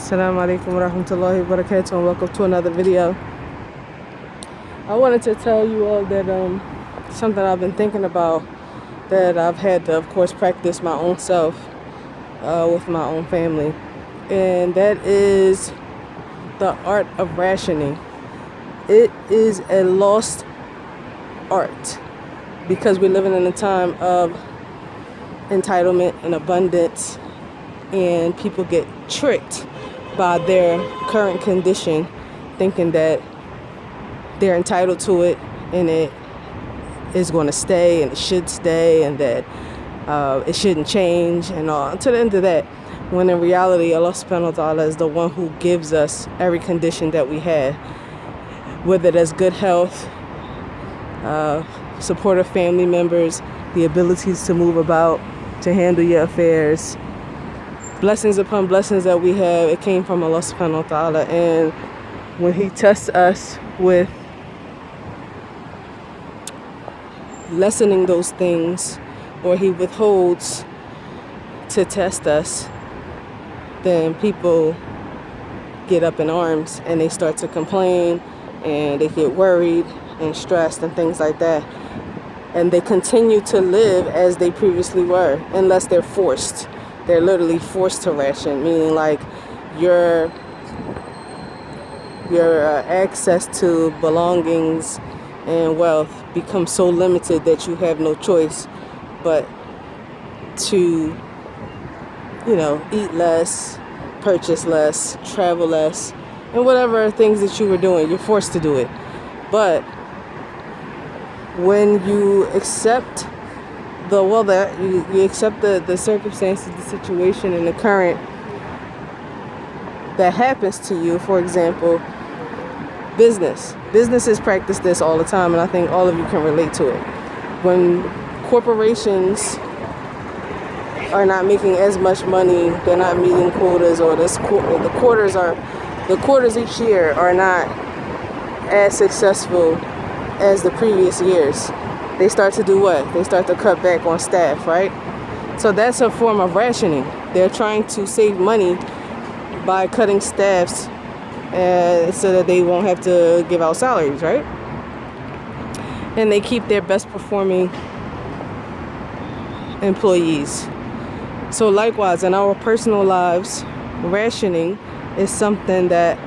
Assalamu alaikum wa rahmatullahi wa barakatuh, and welcome to another video. I wanted to tell you all that something I've been thinking about, that I've had to, of course, practice my own self with my own family, and that is the art of rationing. It is a lost art because we're living in a time of entitlement and abundance, and people get tricked by their current condition, thinking that they're entitled to it and it is going to stay and it should stay, and that it shouldn't change and all, to the end of that, when in reality Allah subhanahu wa ta'ala is the one who gives us every condition that we have, whether that's good health, supportive family members, the abilities to move about, to handle your affairs. Blessings upon blessings that we have, it came from Allah subhanahu wa ta'ala. And when He tests us with lessening those things, or He withholds to test us, then people get up in arms and they start to complain and they get worried and stressed and things like that. And they continue to live as they previously were, unless they're forced. They're literally forced to ration, meaning like your access to belongings and wealth becomes so limited that you have no choice but to, eat less, purchase less, travel less, and whatever things that you were doing, you're forced to do it. But when you accept you accept the circumstances, the situation, and the current that happens to you. For example, businesses practice this all the time, and I think all of you can relate to it. When corporations are not making as much money, they're not meeting quotas, or the quarters each year are not as successful as the previous years, they start to do what? They start to cut back on staff, right? So that's a form of rationing. They're trying to save money by cutting staffs so that they won't have to give out salaries, right? And they keep their best performing employees. So likewise, in our personal lives, rationing is something that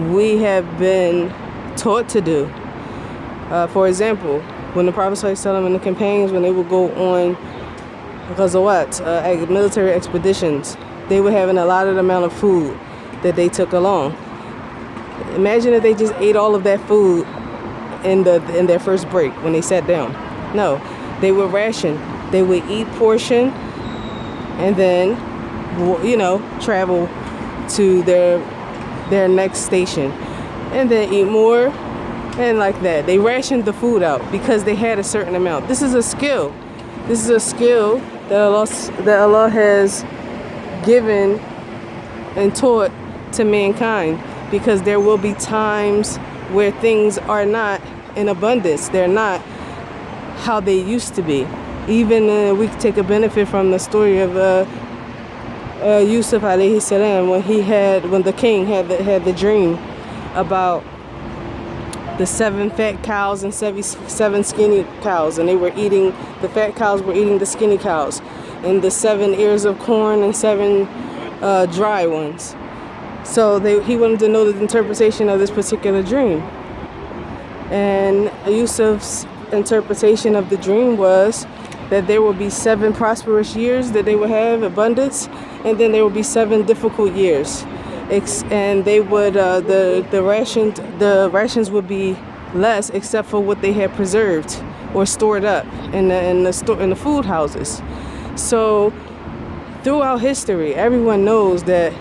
we have been taught to do. For example, when the Prophet ﷺ and the companions, when they would go on ghazawat, military expeditions, they would have an allotted amount of food that they took along. Imagine if they just ate all of that food in their first break when they sat down. No, they would ration. They would eat portion and then, travel to their next station and then eat more. And like that, they rationed the food out because they had a certain amount. This is a skill. This is a skill that Allah has given and taught to mankind, because there will be times where things are not in abundance. They're not how they used to be. Even we take a benefit from the story of Yusuf alayhi salam, when the king had the dream about the 7 fat cows and 7 skinny cows, and the fat cows were eating the skinny cows, and the 7 ears of corn and 7 dry ones. So he wanted to know the interpretation of this particular dream. And Yusuf's interpretation of the dream was that there would be 7 prosperous years that they would have abundance, and then there would be 7 difficult years. And they would the rations would be less, except for what they had preserved or stored up in the food houses. So throughout history, everyone knows that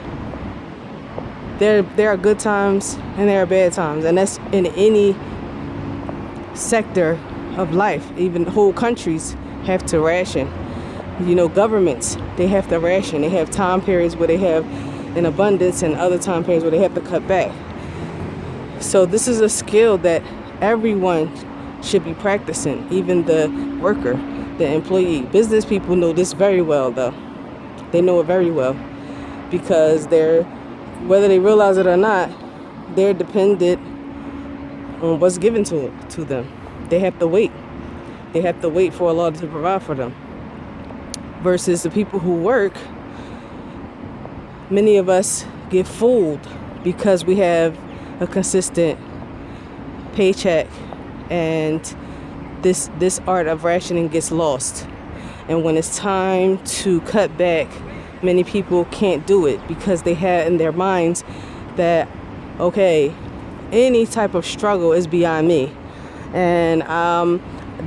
there are good times and there are bad times, and that's in any sector of life. Even whole countries have to ration. Governments, they have to ration. They have time periods where they have in abundance and other time periods where they have to cut back. So this is a skill that everyone should be practicing, even the worker, the employee. Business people know this very well, though. They know it very well because they're whether they realize it or not, they're dependent on what's given to them. They have to wait. They have to wait for Allah to provide for them. Versus the people who work, many of us get fooled because we have a consistent paycheck, and this art of rationing gets lost. And when it's time to cut back, many people can't do it because they have in their minds that, okay, any type of struggle is beyond me. And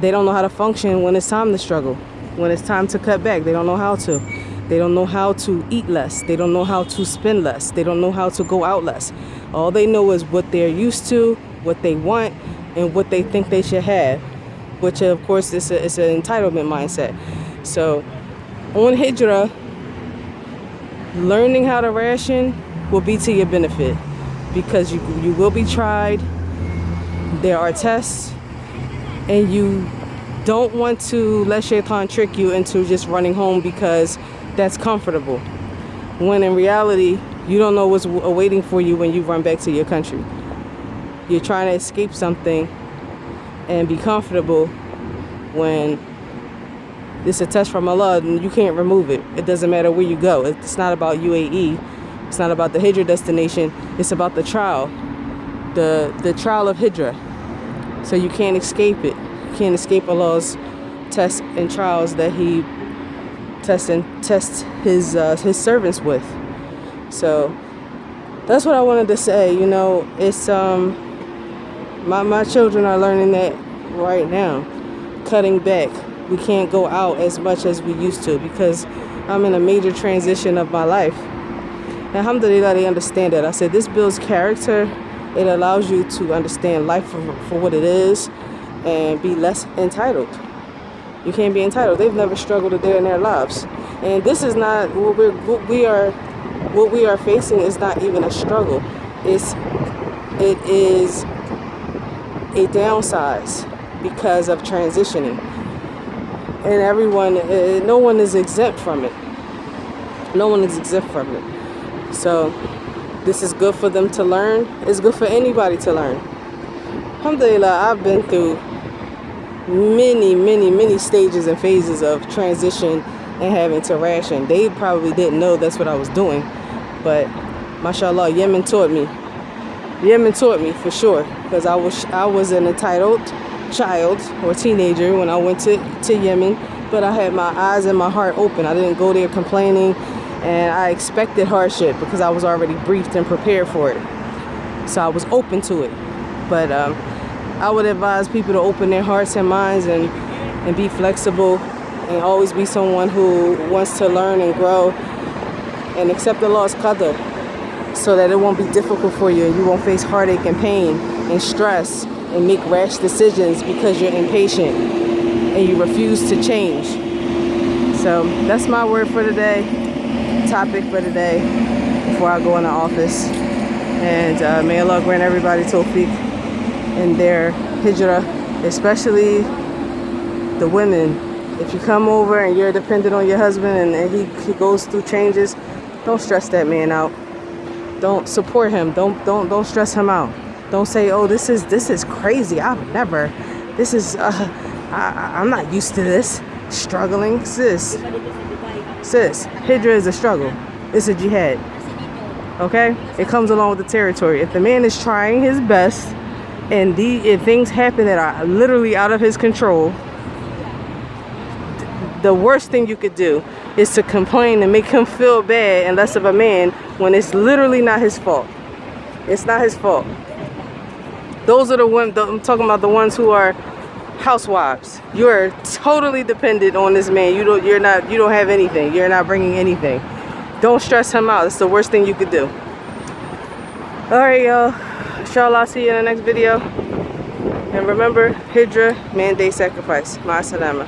they don't know how to function when it's time to struggle. When it's time to cut back, they don't know how to. They don't know how to eat less. They don't know how to spend less. They don't know how to go out less. All they know is what they're used to, what they want, and what they think they should have, which of course is an entitlement mindset. So on Hijrah, learning how to ration will be to your benefit, because you will be tried. There are tests, and you don't want to let Shaitan trick you into just running home because that's comfortable, when in reality you don't know what's awaiting for you when you run back to your country. You're trying to escape something and be comfortable when it's a test from Allah and you can't remove it. It doesn't matter where you go. It's not about UAE. It's not about the Hijrah destination. It's about the trial. The trial of Hijrah. So you can't escape it. You can't escape Allah's tests and trials that He tests His servants with. So that's what I wanted to say. You know, it's my children are learning that right now. Cutting back. We can't go out as much as we used to because I'm in a major transition of my life. Alhamdulillah, they understand that. I said this builds character. It allows you to understand life for what it is and be less entitled. You can't be entitled. They've never struggled a day in their lives. And this is not what we are facing is not even a struggle. It is a downsize because of transitioning. And everyone, no one is exempt from it. No one is exempt from it. So this is good for them to learn. It's good for anybody to learn. Alhamdulillah, I've been through many stages and phases of transition and having to ration. They probably didn't know that's what I was doing. But mashallah, Yemen taught me. Yemen taught me for sure. Because I was an entitled child or teenager when I went to Yemen, but I had my eyes and my heart open. I didn't go there complaining, and I expected hardship because I was already briefed and prepared for it. So I was open to it. But I would advise people to open their hearts and minds and be flexible and always be someone who wants to learn and grow and accept Allah's qadr so that it won't be difficult for you and you won't face heartache and pain and stress and make rash decisions because you're impatient and you refuse to change. So that's my word for today, topic for today before I go in the office. And may Allah grant everybody tawfiq in their hijrah, especially the women. If you come over and you're dependent on your husband and he goes through changes, don't stress that man out. Don't support him. Don't stress him out. Don't say, oh, this is crazy. I'm not used to this. Struggling. Sis, Hijrah is a struggle. It's a jihad. Okay? It comes along with the territory. If the man is trying his best and if things happen that are literally out of his control, the worst thing you could do is to complain and make him feel bad and less of a man when it's literally not his fault. It's not his fault. Those are the ones, I'm talking about the ones who are housewives. You're totally dependent on this man. You don't have anything. You're not bringing anything. Don't stress him out. It's the worst thing you could do. All right, y'all. Inshallah, I'll see you in the next video. And remember, Hijrah, mandate sacrifice. Ma salama.